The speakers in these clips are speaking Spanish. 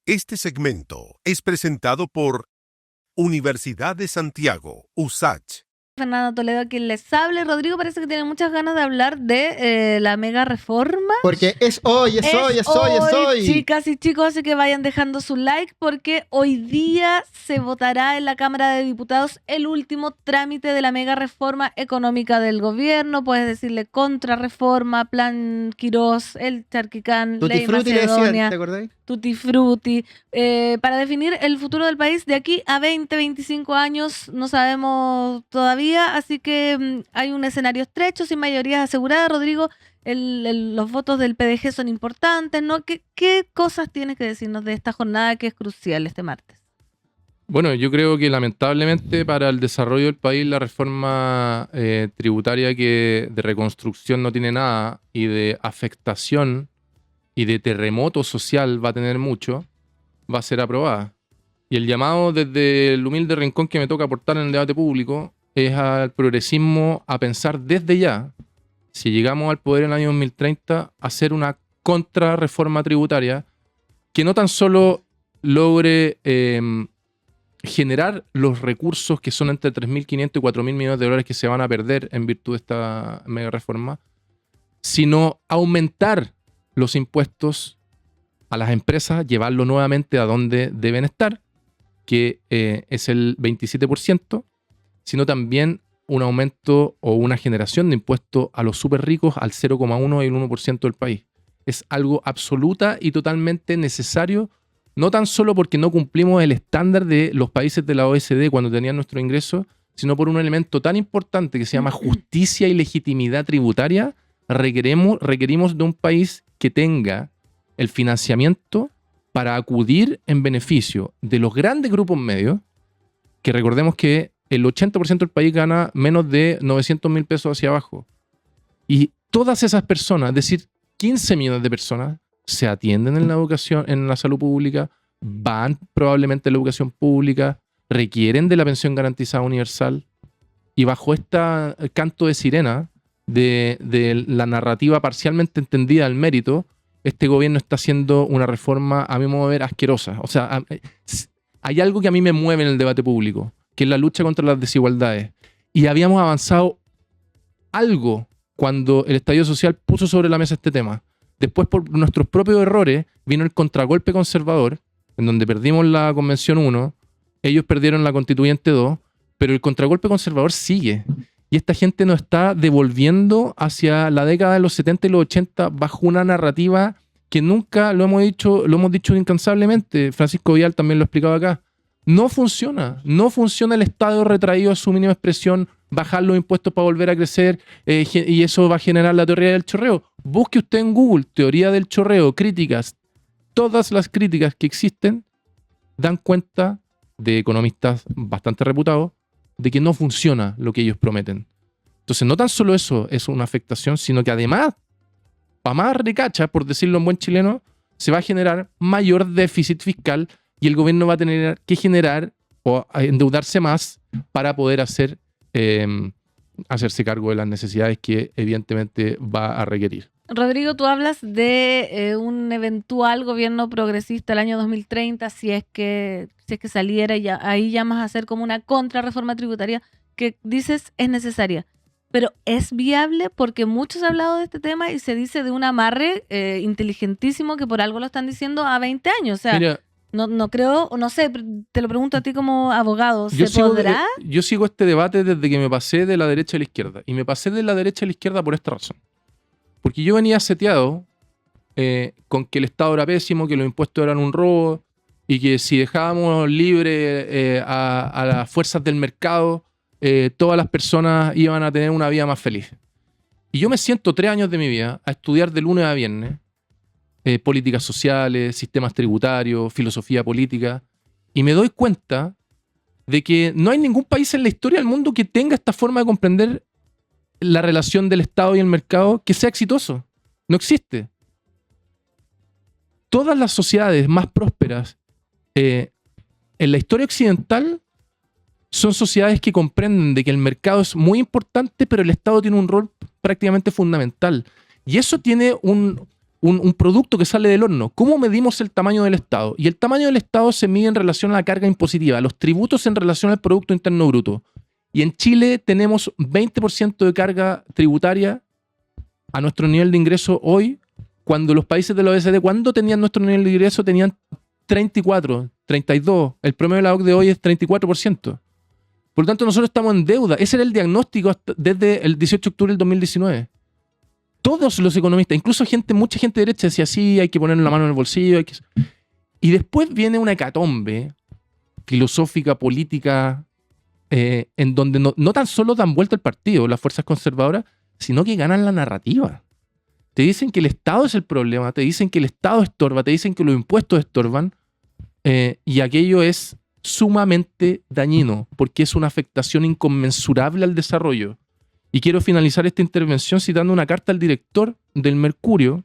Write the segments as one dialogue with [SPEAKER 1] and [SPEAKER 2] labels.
[SPEAKER 1] Este segmento es presentado por Universidad de Santiago, USACH.
[SPEAKER 2] Fernando Toledo, quien les hable. Rodrigo parece que tiene muchas ganas de hablar de la mega reforma.
[SPEAKER 3] Porque es hoy.
[SPEAKER 2] Chicas y chicos, así que vayan dejando su like porque hoy día se votará en la Cámara de Diputados el último trámite de la mega reforma económica del gobierno. Puedes decirle contrarreforma, plan Quirós, el Charquicán,
[SPEAKER 3] Tutti
[SPEAKER 2] ley
[SPEAKER 3] Frutti le
[SPEAKER 2] Macedonia,
[SPEAKER 3] decían, ¿te acordáis?
[SPEAKER 2] Tutti Frutti, para definir el futuro del país de aquí a 20, 25 años, no sabemos todavía, así que hay un escenario estrecho, sin mayorías aseguradas. Rodrigo, los votos del PDG son importantes, ¿no? ¿Qué cosas tienes que decirnos de esta jornada que es crucial este martes?
[SPEAKER 4] Bueno, yo creo que lamentablemente para el desarrollo del país la reforma tributaria que de reconstrucción no tiene nada y de afectación y de terremoto social va a tener mucho, va a ser aprobada. Y el llamado desde el humilde rincón que me toca aportar en el debate público es al progresismo a pensar desde ya, si llegamos al poder en el año 2030, hacer una contrarreforma tributaria que no tan solo logre generar los recursos que son entre 3.500 y 4.000 millones de dólares que se van a perder en virtud de esta mega reforma, sino aumentar los impuestos a las empresas, llevarlo nuevamente a donde deben estar, que es el 27%, sino también un aumento o una generación de impuestos a los súper ricos al 0,1 y el 1% del país. Es algo absoluta y totalmente necesario, no tan solo porque no cumplimos el estándar de los países de la OECD cuando tenían nuestro ingreso, sino por un elemento tan importante que se llama justicia y legitimidad tributaria. Requerimos de un país que tenga el financiamiento para acudir en beneficio de los grandes grupos medios, que recordemos que el 80% del país gana menos de 900.000 pesos hacia abajo. Y todas esas personas, es decir, 15 millones de personas, se atienden en la educación, en la salud pública, van probablemente a la educación pública, requieren de la pensión garantizada universal, y bajo este canto de sirena de la narrativa parcialmente entendida del mérito, este gobierno está haciendo una reforma, a mi modo de ver, asquerosa. O sea, hay algo que a mí me mueve en el debate público, que es la lucha contra las desigualdades. Y habíamos avanzado algo cuando el estallido social puso sobre la mesa este tema. Después, por nuestros propios errores, vino el contragolpe conservador, en donde perdimos la Convención 1, ellos perdieron la Constituyente 2, pero el contragolpe conservador sigue. Y esta gente nos está devolviendo hacia la década de los 70 y los 80 bajo una narrativa que nunca lo hemos dicho incansablemente. Francisco Vidal también lo explicaba acá. No funciona el Estado retraído a su mínima expresión, bajar los impuestos para volver a crecer, y eso va a generar la teoría del chorreo. Busque usted en Google teoría del chorreo, críticas. Todas las críticas que existen dan cuenta de economistas bastante reputados de que no funciona lo que ellos prometen. Entonces, no tan solo eso es una afectación, sino que además, para más recacha, por decirlo en buen chileno, se va a generar mayor déficit fiscal y el gobierno va a tener que generar o endeudarse más para poder hacerse cargo de las necesidades que evidentemente va a requerir.
[SPEAKER 2] Rodrigo, tú hablas de un eventual gobierno progresista el año 2030, si es que saliera, y ahí llamas a hacer como una contrarreforma tributaria que dices es necesaria. Pero ¿es viable? Porque muchos han hablado de este tema y se dice de un amarre inteligentísimo que por algo lo están diciendo a 20 años. O sea,
[SPEAKER 4] mira,
[SPEAKER 2] no creo, no sé, te lo pregunto a ti como abogado, ¿se podrá?
[SPEAKER 4] Yo sigo este debate desde que me pasé de la derecha a la izquierda. Y me pasé de la derecha a la izquierda por esta razón. Porque yo venía seteado con que el Estado era pésimo, que los impuestos eran un robo y que si dejábamos libre a las fuerzas del mercado, todas las personas iban a tener una vida más feliz. Y yo me siento 3 años de mi vida a estudiar de lunes a viernes políticas sociales, sistemas tributarios, filosofía política, y me doy cuenta de que no hay ningún país en la historia del mundo que tenga esta forma de comprender la relación del Estado y el mercado que sea exitoso. No existe. Todas las sociedades más prósperas en la historia occidental son sociedades que comprenden de que el mercado es muy importante, pero el Estado tiene un rol prácticamente fundamental. Y eso tiene un producto que sale del horno. ¿Cómo medimos el tamaño del Estado? Y el tamaño del Estado se mide en relación a la carga impositiva, los tributos en relación al Producto Interno Bruto. Y en Chile tenemos 20% de carga tributaria a nuestro nivel de ingreso hoy, cuando los países de la OECD, cuando tenían nuestro nivel de ingreso, tenían 34, 32. El promedio de la OCDE hoy es 34%. Por lo tanto, nosotros estamos en deuda. Ese era el diagnóstico desde el 18 de octubre del 2019. Todos los economistas, incluso mucha gente de derecha decía, sí, hay que poner la mano en el bolsillo. Y después viene una hecatombe filosófica, política, en donde no tan solo dan vuelta el partido, las fuerzas conservadoras, sino que ganan la narrativa. Te dicen que el Estado es el problema, te dicen que el Estado estorba, te dicen que los impuestos estorban, y aquello es sumamente dañino, porque es una afectación inconmensurable al desarrollo. Y quiero finalizar esta intervención citando una carta al director del Mercurio,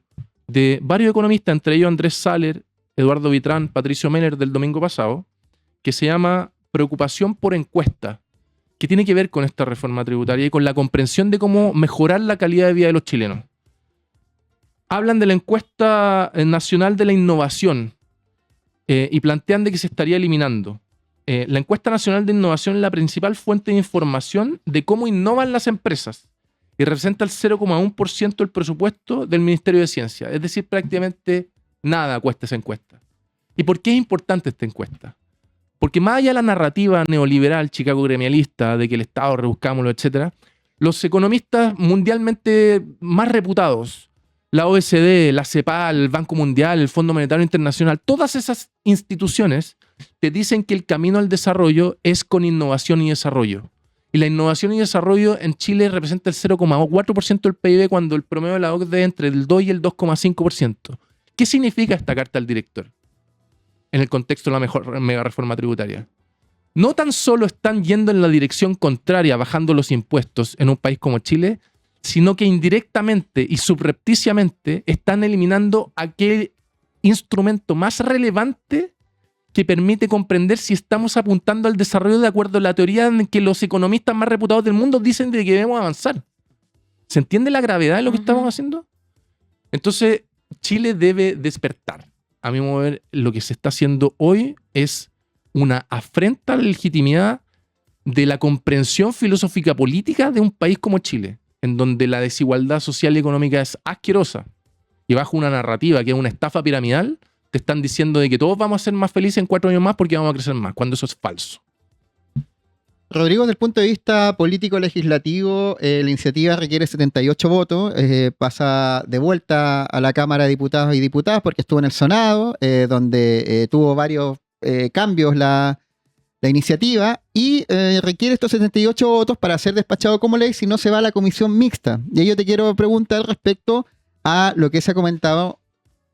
[SPEAKER 4] de varios economistas, entre ellos Andrés Saller, Eduardo Vitrán, Patricio Meller, del domingo pasado, que se llama Preocupación por encuesta, que tiene que ver con esta reforma tributaria y con la comprensión de cómo mejorar la calidad de vida de los chilenos. Hablan de la encuesta nacional de la innovación y plantean de que se estaría eliminando. La encuesta nacional de innovación es la principal fuente de información de cómo innovan las empresas y representa el 0,1% del presupuesto del Ministerio de Ciencia. Es decir, prácticamente nada cuesta esa encuesta. ¿Y por qué es importante esta encuesta? Porque más allá de la narrativa neoliberal, chicago gremialista, de que el Estado rebuscámoslo, etc., los economistas mundialmente más reputados, la OECD, la CEPAL, el Banco Mundial, el Fondo Monetario Internacional, todas esas instituciones te dicen que el camino al desarrollo es con innovación y desarrollo. Y la innovación y desarrollo en Chile representa el 0,4% del PIB cuando el promedio de la OCDE es entre el 2 y el 2,5%. ¿Qué significa esta carta al director en el contexto de la mega reforma tributaria? No tan solo están yendo en la dirección contraria, bajando los impuestos en un país como Chile, sino que indirectamente y subrepticiamente están eliminando aquel instrumento más relevante que permite comprender si estamos apuntando al desarrollo de acuerdo a la teoría en que los economistas más reputados del mundo dicen de que debemos avanzar. ¿Se entiende la gravedad de lo que estamos haciendo? Entonces, Chile debe despertar. A mi modo de ver, lo que se está haciendo hoy es una afrenta a la legitimidad de la comprensión filosófica política de un país como Chile, en donde la desigualdad social y económica es asquerosa, y bajo una narrativa que es una estafa piramidal, te están diciendo de que todos vamos a ser más felices en 4 años más porque vamos a crecer más, cuando eso es falso.
[SPEAKER 3] Rodrigo, desde el punto de vista político-legislativo, la iniciativa requiere 78 votos, pasa de vuelta a la Cámara de Diputados y Diputadas porque estuvo en el Senado, donde tuvo varios cambios la iniciativa y requiere estos 78 votos para ser despachado como ley, si no se va a la comisión mixta. Y ahí yo te quiero preguntar respecto a lo que se ha comentado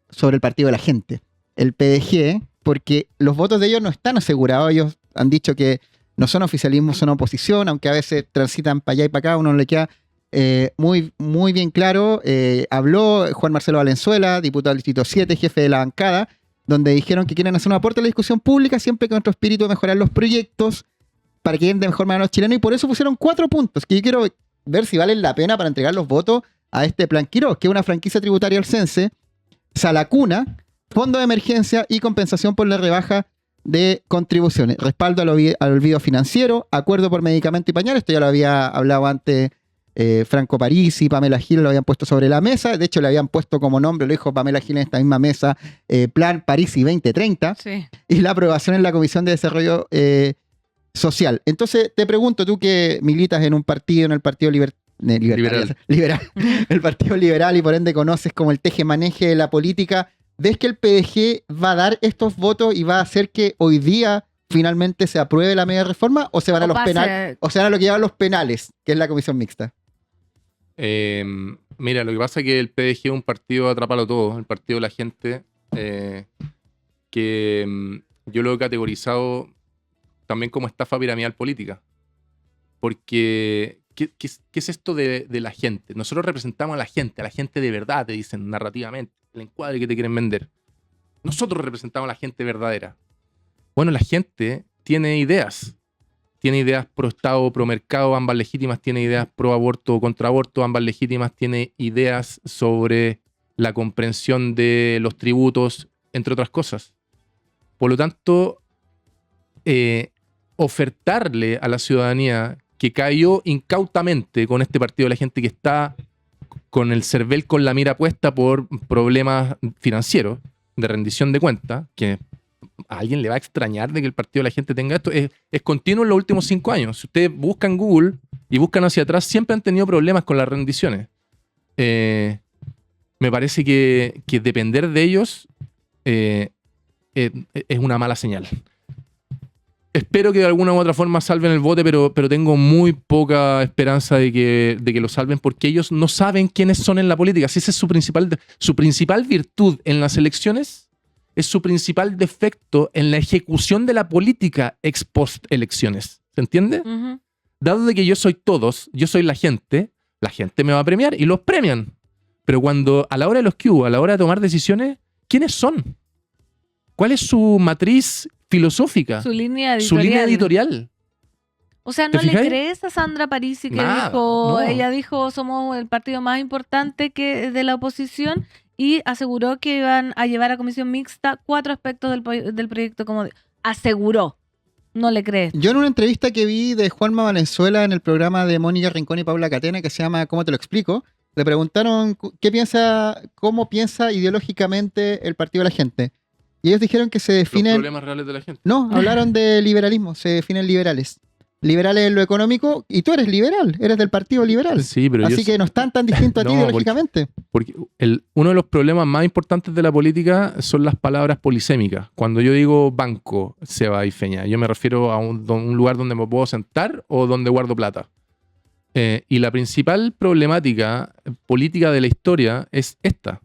[SPEAKER 3] sobre el Partido de la Gente, el PDG, porque los votos de ellos no están asegurados. Ellos han dicho que no son oficialismo, son oposición, aunque a veces transitan para allá y para acá, a uno le queda muy, muy bien claro. Habló Juan Marcelo Valenzuela, diputado del Distrito 7, jefe de la bancada, donde dijeron que quieren hacer un aporte a la discusión pública siempre con nuestro espíritu de mejorar los proyectos para que lleguen de mejor manera a los chilenos, y por eso pusieron 4 puntos, que yo quiero ver si valen la pena para entregar los votos a este Plan Quirós, que es una franquicia tributaria alcense, Sala Cuna, fondo de emergencia y compensación por la rebaja de contribuciones, respaldo al olvido financiero, acuerdo por medicamento y pañal. Esto ya lo había hablado antes Franco Parisi y Pamela Giles, lo habían puesto sobre la mesa. De hecho, le habían puesto como nombre, lo dijo Pamela Giles en esta misma mesa, Plan Parisi 2030,
[SPEAKER 2] Sí.
[SPEAKER 3] y la aprobación en la Comisión de Desarrollo Social. Entonces, te pregunto, tú que militas en un partido, en el Partido Liberal, el Partido Liberal, y por ende conoces como el teje-maneje de la política, ¿ves que el PDG va a dar estos votos y va a hacer que hoy día finalmente se apruebe la media reforma, o se van a los penales, o se van a lo que llaman los penales, que es la comisión mixta?
[SPEAKER 4] Mira, lo que pasa es que el PDG es un partido atrapalo todo, el partido de la gente, que yo lo he categorizado también como estafa piramidal política. Porque, ¿qué es esto de la gente? Nosotros representamos a la gente de verdad, te dicen narrativamente, el encuadre que te quieren vender. Nosotros representamos a la gente verdadera. Bueno, la gente tiene ideas pro Estado, pro mercado, ambas legítimas, tiene ideas pro aborto o contra aborto, ambas legítimas, tiene ideas sobre la comprensión de los tributos, entre otras cosas. Por lo tanto, ofertarle a la ciudadanía que cayó incautamente con este partido de la gente que está con el cervel con la mira puesta por problemas financieros, de rendición de cuentas, que a alguien le va a extrañar de que el partido de la gente tenga esto, es continuo en los últimos 5 años. Si ustedes buscan Google y buscan hacia atrás, siempre han tenido problemas con las rendiciones. Me parece que depender de ellos es una mala señal. Espero que de alguna u otra forma salven el bote, pero tengo muy poca esperanza de que lo salven, porque ellos no saben quiénes son en la política. Si esa es su principal virtud en las elecciones, es su principal defecto en la ejecución de la política ex post elecciones. ¿Se entiende?
[SPEAKER 2] Ujú.
[SPEAKER 4] Dado de que yo soy todos, yo soy la gente me va a premiar y los premian. Pero cuando a la hora de los Q, a la hora de tomar decisiones, ¿quiénes son? ¿Cuál es su matriz filosófica?
[SPEAKER 2] Su línea editorial.
[SPEAKER 4] Su línea editorial.
[SPEAKER 2] O sea,
[SPEAKER 4] ¿Te
[SPEAKER 2] ¿no le
[SPEAKER 4] fijáis?
[SPEAKER 2] crees a Sandra Parisi que
[SPEAKER 4] Nada,
[SPEAKER 2] dijo,
[SPEAKER 4] no.
[SPEAKER 2] ella dijo, somos el partido más importante que de la oposición, y aseguró que iban a llevar a comisión mixta 4 aspectos del proyecto, como aseguró? No le crees.
[SPEAKER 3] Yo en una entrevista que vi de Juanma Valenzuela en el programa de Mónica Rincón y Paula Catena, que se llama ¿Cómo te lo explico?, le preguntaron cómo piensa ideológicamente el partido de la gente. Y ellos dijeron que se
[SPEAKER 4] Los
[SPEAKER 3] definen...
[SPEAKER 4] problemas reales de la gente.
[SPEAKER 3] No, hablaron de liberalismo, se definen liberales. Liberales en lo económico, y tú eres liberal, eres del Partido Liberal.
[SPEAKER 4] Sí, pero
[SPEAKER 3] Así que no están tan distintos a ti
[SPEAKER 4] No,
[SPEAKER 3] ideológicamente.
[SPEAKER 4] porque uno de los problemas más importantes de la política son las palabras polisémicas. Cuando yo digo banco, Seba y Feña, yo me refiero a un lugar donde me puedo sentar o donde guardo plata. Y la principal problemática política de la historia es esta.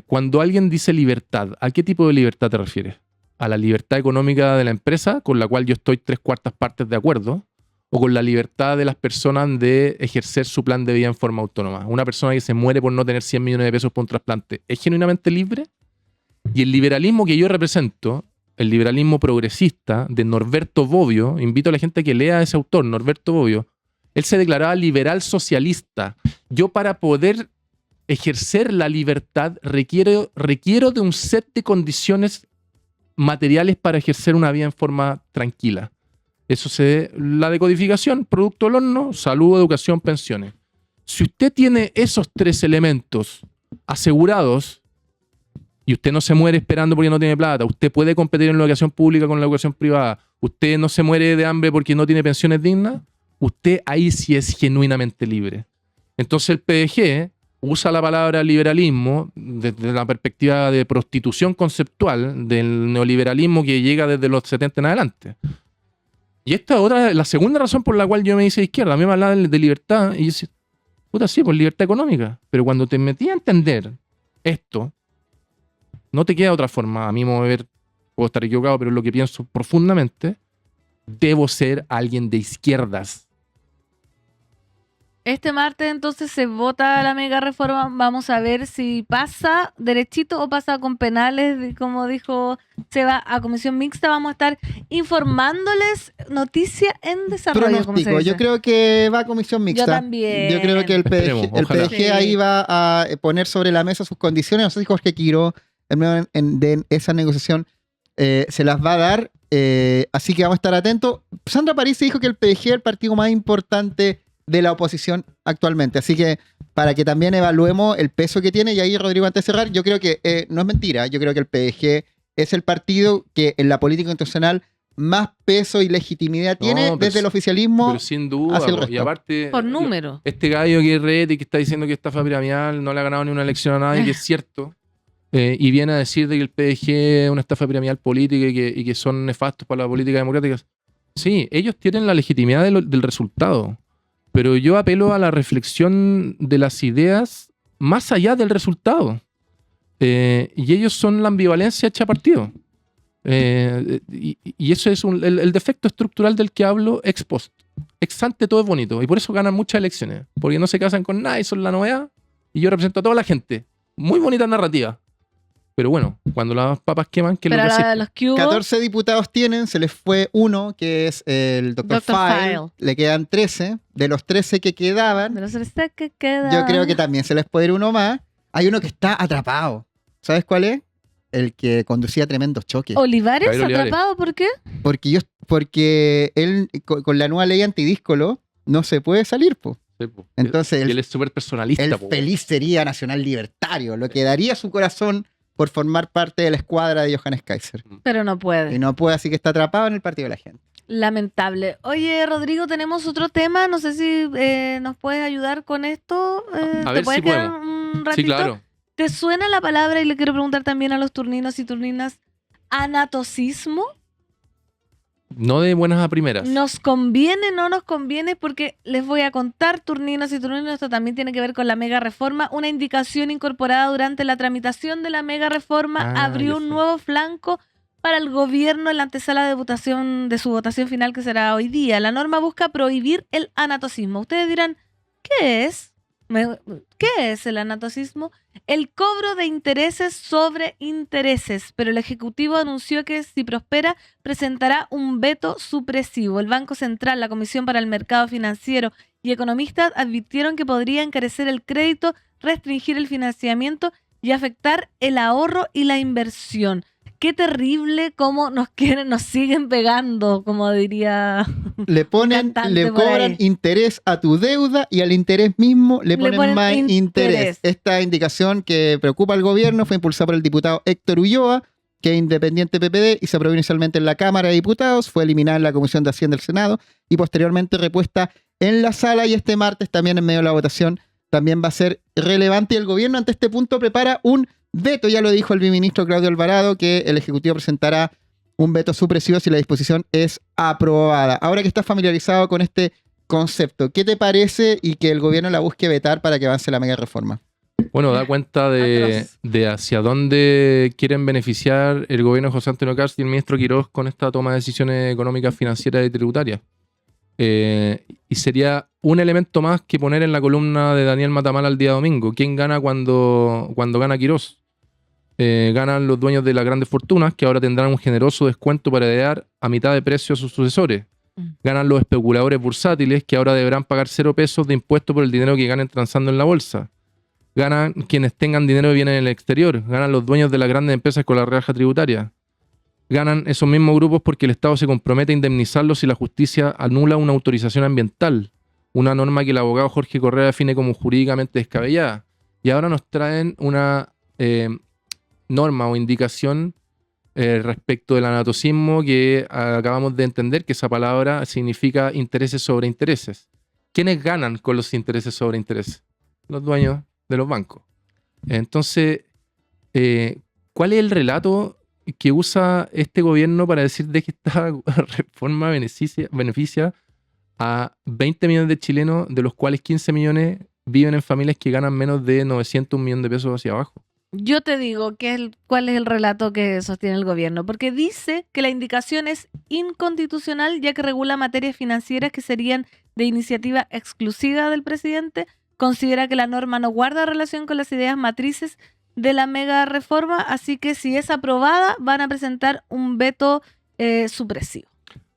[SPEAKER 4] Cuando alguien dice libertad, ¿a qué tipo de libertad te refieres? ¿A la libertad económica de la empresa, con la cual yo estoy 3/4 partes de acuerdo? ¿O con la libertad de las personas de ejercer su plan de vida en forma autónoma? Una persona que se muere por no tener 100 millones de pesos por un trasplante, ¿es genuinamente libre? Y el liberalismo que yo represento, el liberalismo progresista de Norberto Bobbio, invito a la gente a que lea a ese autor, Norberto Bobbio. Él se declaraba liberal socialista. Yo, para poder ejercer la libertad, requiero de un set de condiciones materiales para ejercer una vida en forma tranquila. Eso la decodificación, producto del horno, salud, educación, pensiones. Si usted tiene esos 3 elementos asegurados y usted no se muere esperando porque no tiene plata, usted puede competir en la educación pública con la educación privada, usted no se muere de hambre porque no tiene pensiones dignas, usted ahí sí es genuinamente libre. Entonces el PDG usa la palabra liberalismo desde la perspectiva de prostitución conceptual del neoliberalismo que llega desde los 70 en adelante. Y esta es la segunda razón por la cual yo me hice de izquierda. A mí me hablaban de libertad y yo decía, puta, sí, pues libertad económica. Pero cuando te metí a entender esto, no te queda otra forma. A mí puedo estar equivocado, pero lo que pienso profundamente, debo ser alguien de izquierdas.
[SPEAKER 2] Este martes entonces se vota la mega reforma. Vamos a ver si pasa derechito o pasa con penales, como dijo Seba, a comisión mixta. Vamos a estar informándoles noticia en desarrollo. como se
[SPEAKER 3] Pronóstico,
[SPEAKER 2] dice.
[SPEAKER 3] yo creo que va a comisión mixta.
[SPEAKER 2] Yo también.
[SPEAKER 3] Yo creo que el
[SPEAKER 4] Esperemos, ojalá.
[SPEAKER 3] PDG ahí va a poner sobre la mesa sus condiciones. No sé si Jorge Quiro, de esa negociación, se las va a dar. Así que vamos a estar atentos. Sandra Parisi dijo que el PDG es el partido más importante de la oposición actualmente. Así que para que también evaluemos el peso que tiene, y ahí Rodrigo, antes de cerrar, yo creo que no es mentira, yo creo que el PDG es el partido que en la política internacional más peso y legitimidad tiene
[SPEAKER 4] pero
[SPEAKER 3] desde el oficialismo.
[SPEAKER 4] Pero sin duda,
[SPEAKER 3] hacia el
[SPEAKER 4] po.
[SPEAKER 3] resto.
[SPEAKER 4] Y aparte,
[SPEAKER 2] Por número.
[SPEAKER 4] este gallo que es red y que está diciendo que estafa piramidal, no le ha ganado ni una elección a nadie, que es cierto, y viene a decir de que el PDG es una estafa piramidal política y que son nefastos para la política democrática. Sí, ellos tienen la legitimidad del resultado, pero yo apelo a la reflexión de las ideas más allá del resultado. Y ellos son la ambivalencia hecha partido. Y eso es el defecto estructural del que hablo ex post. Ex ante todo es bonito, y por eso ganan muchas elecciones, porque no se casan con nadie, son la novedad, y yo represento a toda la gente. Muy bonita narrativa. Pero bueno, cuando las papas queman, ¿qué es lo
[SPEAKER 2] Pero
[SPEAKER 4] que existe?
[SPEAKER 2] los que hubo,
[SPEAKER 3] 14 diputados tienen, se les fue uno, que es el Dr.
[SPEAKER 2] Dr.
[SPEAKER 3] File.
[SPEAKER 2] File.
[SPEAKER 3] Le quedan 13. De los 13 que quedaban,
[SPEAKER 2] de los que quedan.
[SPEAKER 3] yo creo que también se les puede ir uno más. Hay uno que está atrapado. ¿Sabes cuál es? El que conducía tremendos choques.
[SPEAKER 2] Olivares
[SPEAKER 4] Javier Olivares.
[SPEAKER 2] atrapado, ¿por qué?
[SPEAKER 3] Porque él, con la nueva ley antidíscolo, no se puede salir, po.
[SPEAKER 4] Sí, po.
[SPEAKER 3] Entonces,
[SPEAKER 4] Y él es súper personalista.
[SPEAKER 3] él
[SPEAKER 4] po.
[SPEAKER 3] feliz sería nacional libertario, lo que daría su corazón por formar parte de la escuadra de Johannes Kaiser.
[SPEAKER 2] Pero no
[SPEAKER 3] Y
[SPEAKER 2] puede.
[SPEAKER 3] no puede, así que está atrapado en el partido de la gente.
[SPEAKER 2] Lamentable. Oye, Rodrigo, tenemos otro tema. No sé si nos puedes ayudar con esto.
[SPEAKER 4] A
[SPEAKER 2] ¿Te
[SPEAKER 4] ver
[SPEAKER 2] puedes
[SPEAKER 4] si
[SPEAKER 2] quedar
[SPEAKER 4] podemos.
[SPEAKER 2] un ratito?
[SPEAKER 4] Sí, claro.
[SPEAKER 2] ¿Te suena la palabra, y le quiero preguntar también a los turninos y turninas, anatocismo?
[SPEAKER 4] No de buenas a primeras.
[SPEAKER 2] ¿Nos conviene, no nos conviene? Porque les voy a contar, turninos y turninos, esto también tiene que ver con la mega reforma. Una indicación incorporada durante la tramitación de la mega reforma abrió
[SPEAKER 4] ya
[SPEAKER 2] un
[SPEAKER 4] sé.
[SPEAKER 2] nuevo flanco para el gobierno en la antesala de su votación final, que será hoy día. La norma busca prohibir el anatocismo. Ustedes dirán, ¿qué es? ¿Qué es el anatocismo? El cobro de intereses sobre intereses, pero el Ejecutivo anunció que si prospera presentará un veto supresivo. El Banco Central, la Comisión para el Mercado Financiero y economistas advirtieron que podría encarecer el crédito, restringir el financiamiento y afectar el ahorro y la inversión. Qué terrible cómo nos siguen pegando, como diría...
[SPEAKER 3] Le
[SPEAKER 2] cantante
[SPEAKER 3] le
[SPEAKER 2] por
[SPEAKER 3] cobran
[SPEAKER 2] ahí.
[SPEAKER 3] interés a tu deuda y al interés mismo le ponen
[SPEAKER 2] ponen
[SPEAKER 3] más
[SPEAKER 2] interés.
[SPEAKER 3] interés. Esta indicación que preocupa al gobierno fue impulsada por el diputado Héctor Ulloa, que es independiente PPD y se aprobó inicialmente en la Cámara de Diputados, fue eliminada en la Comisión de Hacienda del Senado y posteriormente repuesta en la sala, y este martes también en medio de la votación también va a ser relevante, y el gobierno ante este punto prepara un veto. Ya lo dijo el viceministro Claudio Alvarado, que el Ejecutivo presentará un veto supresivo si la disposición es aprobada. Ahora que estás familiarizado con este concepto, ¿qué te parece y que el gobierno la busque vetar para que avance la mega reforma?
[SPEAKER 4] Bueno, da cuenta
[SPEAKER 2] Atroz.
[SPEAKER 4] de hacia dónde quieren beneficiar el gobierno de José Antonio Cast y el ministro Quirós con esta toma de decisiones económicas, financieras y tributarias. Y sería un elemento más que poner en la columna de Daniel Matamala el día domingo. ¿Quién gana cuando gana Quirós? Ganan los dueños de las grandes fortunas, que ahora tendrán un generoso descuento para heredar a mitad de precio a sus sucesores. Ganan los especuladores bursátiles, que ahora deberán pagar 0 pesos de impuesto por el dinero que ganen transando en la bolsa. Ganan quienes tengan dinero que viene en el exterior. Ganan los dueños de las grandes empresas con la rebaja tributaria. Ganan esos mismos grupos porque el Estado se compromete a indemnizarlos si la justicia anula una autorización ambiental, una norma que el abogado Jorge Correa define como jurídicamente descabellada. Y ahora nos traen una norma o indicación respecto del anatocismo, que acabamos de entender que esa palabra significa intereses sobre intereses. ¿Quiénes ganan con los intereses sobre intereses? Los dueños de los bancos. Entonces, ¿cuál es el relato que usa este gobierno para decir de que esta reforma beneficia a 20 millones de chilenos, de los cuales 15 millones viven en familias que ganan menos de 900 millones de pesos hacia abajo?
[SPEAKER 2] Yo te digo cuál es el relato que sostiene el gobierno, porque dice que la indicación es inconstitucional ya que regula materias financieras que serían de iniciativa exclusiva del presidente, considera que la norma no guarda relación con las ideas matrices de la mega reforma, así que si es aprobada van a presentar un veto supresivo.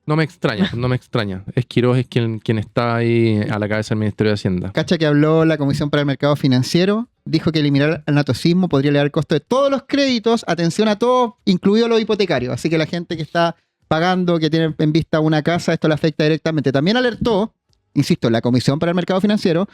[SPEAKER 4] No me extraña. Es Quirós es quien está ahí a la cabeza del Ministerio de Hacienda.
[SPEAKER 3] Cacha que habló la Comisión para el Mercado Financiero, dijo que eliminar el anatocismo podría elevar el costo de todos los créditos, atención a todos, incluido los hipotecarios. Así que la gente que está pagando, que tiene en vista una casa, esto le afecta directamente. También alertó, insisto, la Comisión para el Mercado Financiero,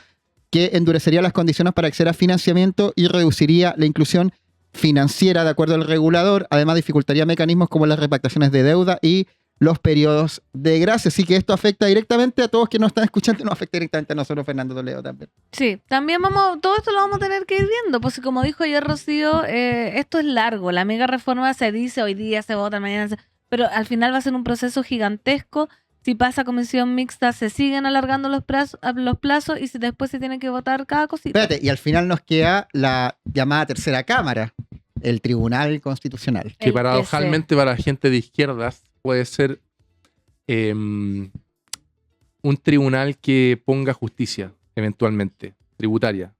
[SPEAKER 3] que endurecería las condiciones para acceder a financiamiento y reduciría la inclusión financiera de acuerdo al regulador. Además, dificultaría mecanismos como las repactaciones de deuda y los periodos de gracia. Así que esto afecta directamente a todos que nos están escuchando y nos afecta directamente a nosotros, Fernando Toledo, también.
[SPEAKER 2] Sí, también todo esto lo vamos a tener que ir viendo, pues como dijo ayer Rocío, esto es largo, la mega reforma se dice hoy día, se vota, mañana, pero al final va a ser un proceso gigantesco. Si pasa comisión mixta, se siguen alargando los plazos y si después se tiene que votar cada cosita.
[SPEAKER 3] Espérate, y al final nos queda la llamada tercera cámara, el Tribunal Constitucional.
[SPEAKER 4] Que
[SPEAKER 2] El
[SPEAKER 4] paradojalmente para la gente de izquierdas puede ser un tribunal que ponga justicia, eventualmente, tributaria.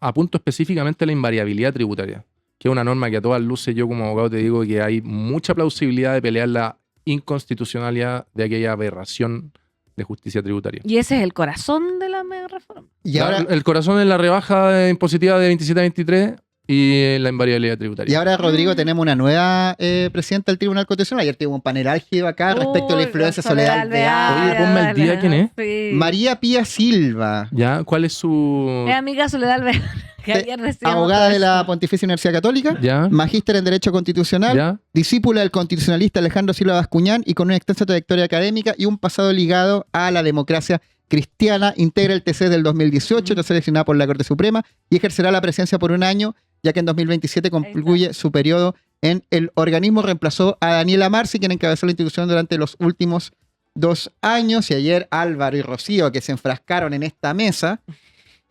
[SPEAKER 4] Apunto específicamente a la invariabilidad tributaria, que es una norma que a todas luces yo como abogado te digo que hay mucha plausibilidad de pelear la inconstitucionalidad de aquella aberración de justicia tributaria.
[SPEAKER 2] Y ese es el corazón de la mega reforma.
[SPEAKER 3] Y ahora,
[SPEAKER 4] El corazón es la rebaja impositiva de 27 a 23 y la invariabilidad tributaria.
[SPEAKER 3] Y ahora, Rodrigo, tenemos una nueva presidenta del Tribunal Constitucional. Ayer tuvimos un panel álgido acá respecto a la influencia Soledad Alvear.
[SPEAKER 4] Oye, ponme al día, ¿quién es?
[SPEAKER 2] Sí.
[SPEAKER 3] María Pía Silva,
[SPEAKER 4] ¿Ya? ¿Cuál es su...?
[SPEAKER 2] Es amiga Soledad Alvear. Que ayer decíamos
[SPEAKER 3] abogada
[SPEAKER 2] todo
[SPEAKER 3] de la
[SPEAKER 2] eso.
[SPEAKER 3] Pontificia Universidad Católica,
[SPEAKER 4] ¿Ya?
[SPEAKER 3] magíster en Derecho Constitucional,
[SPEAKER 4] ¿Ya?
[SPEAKER 3] discípula del constitucionalista Alejandro Silva Bascuñán y con una extensa trayectoria académica y un pasado ligado a la democracia cristiana. Integra el TC del 2018, está seleccionada por la Corte Suprema y ejercerá la presidencia por un año, ya que en 2027 concluye su periodo en el organismo. Reemplazó a Daniela Marci, quien encabezó la institución durante los últimos 2 años. Y ayer Álvaro y Rocío, que se enfrascaron en esta mesa,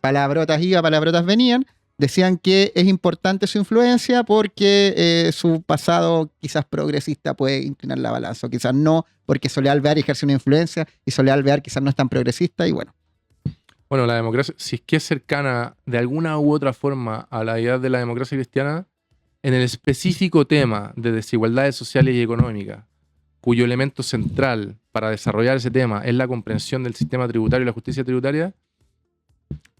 [SPEAKER 3] palabrotas iba, palabrotas venían, decían que es importante su influencia porque su pasado quizás progresista puede inclinar la balanza, o quizás no, porque Soledad Alvear ejerce una influencia y Soledad Alvear quizás no es tan progresista y bueno.
[SPEAKER 4] Bueno, la democracia, si es que es cercana de alguna u otra forma a la idea de la democracia cristiana, en el específico tema de desigualdades sociales y económicas, cuyo elemento central para desarrollar ese tema es la comprensión del sistema tributario y la justicia tributaria,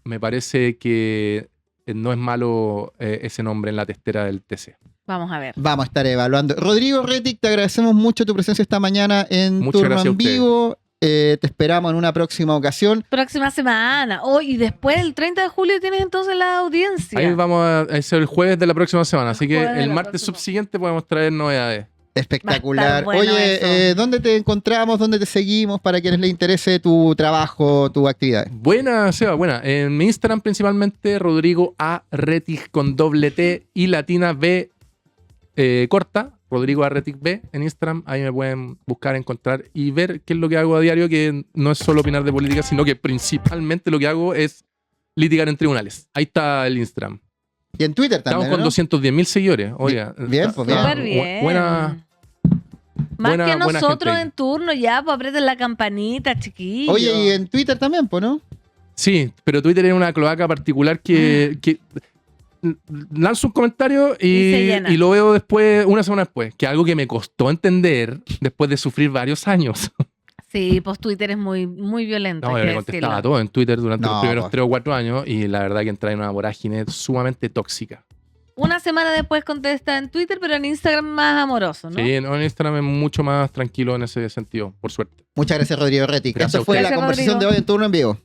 [SPEAKER 4] me parece que no es malo ese nombre en la testera del TC.
[SPEAKER 2] Vamos a ver.
[SPEAKER 3] Vamos a estar evaluando. Rodrigo Rettig, te agradecemos mucho tu presencia esta mañana en
[SPEAKER 4] Muchas
[SPEAKER 3] Turno
[SPEAKER 4] gracias a
[SPEAKER 3] en
[SPEAKER 4] ustedes.
[SPEAKER 3] Vivo. Te esperamos en una próxima ocasión.
[SPEAKER 2] Próxima semana. Oh, y después, el 30 de julio, tienes entonces la audiencia.
[SPEAKER 4] Ahí vamos a hacer el jueves de la próxima semana, así que
[SPEAKER 2] Jueves de
[SPEAKER 4] el
[SPEAKER 2] la
[SPEAKER 4] martes
[SPEAKER 2] próxima.
[SPEAKER 4] subsiguiente podemos traer novedades.
[SPEAKER 3] Espectacular.
[SPEAKER 2] Va a estar bueno
[SPEAKER 3] Oye,
[SPEAKER 2] eso.
[SPEAKER 3] ¿dónde te encontramos? ¿Dónde te seguimos para quienes les interese tu trabajo, tu actividad?
[SPEAKER 4] Buena, Seba, buena. En mi Instagram principalmente, Rodrigo A. Rettig con doble T y latina B corta. Rodrigo A. Rettig B en Instagram. Ahí me pueden buscar, encontrar y ver qué es lo que hago a diario, que no es solo opinar de política, sino que principalmente lo que hago es litigar en tribunales. Ahí está el Instagram.
[SPEAKER 3] Y en Twitter
[SPEAKER 4] Estamos
[SPEAKER 3] también,
[SPEAKER 4] con
[SPEAKER 3] ¿no?
[SPEAKER 4] 210.000 seguidores. Oiga,
[SPEAKER 3] Bien, pues, bien.
[SPEAKER 2] Súper bien.
[SPEAKER 4] Buena.
[SPEAKER 2] Más
[SPEAKER 4] buena-
[SPEAKER 2] que
[SPEAKER 4] buena
[SPEAKER 2] nosotros
[SPEAKER 4] gente.
[SPEAKER 2] en turno, ya, pues aprieten la campanita, chiquillos.
[SPEAKER 3] Oye, y en Twitter también, pues, ¿no?
[SPEAKER 4] Sí, pero Twitter es una cloaca particular que lanzo un comentario
[SPEAKER 2] Y se llena.
[SPEAKER 4] y lo veo después, una semana después, que es algo que me costó entender después de sufrir varios años.
[SPEAKER 2] Sí, pues Twitter es muy, muy violento.
[SPEAKER 4] No,
[SPEAKER 2] hay
[SPEAKER 4] yo
[SPEAKER 2] que
[SPEAKER 4] le contestaba
[SPEAKER 2] decirlo.
[SPEAKER 4] todo en Twitter durante
[SPEAKER 3] No,
[SPEAKER 4] los primeros
[SPEAKER 3] pues.
[SPEAKER 4] 3 o 4 años y la verdad que entra en una vorágine sumamente tóxica.
[SPEAKER 2] Una semana después contesta en Twitter, pero en Instagram más amoroso, ¿no?
[SPEAKER 4] Sí, no, en Instagram es mucho más tranquilo en ese sentido, por suerte.
[SPEAKER 3] Muchas gracias, Rodrigo Rettig.
[SPEAKER 4] Gracias
[SPEAKER 3] Esta
[SPEAKER 4] a
[SPEAKER 3] fue
[SPEAKER 2] ustedes.
[SPEAKER 3] la
[SPEAKER 2] Gracias,
[SPEAKER 3] conversación
[SPEAKER 2] Rodrigo.
[SPEAKER 3] de hoy en Turno en Vivo.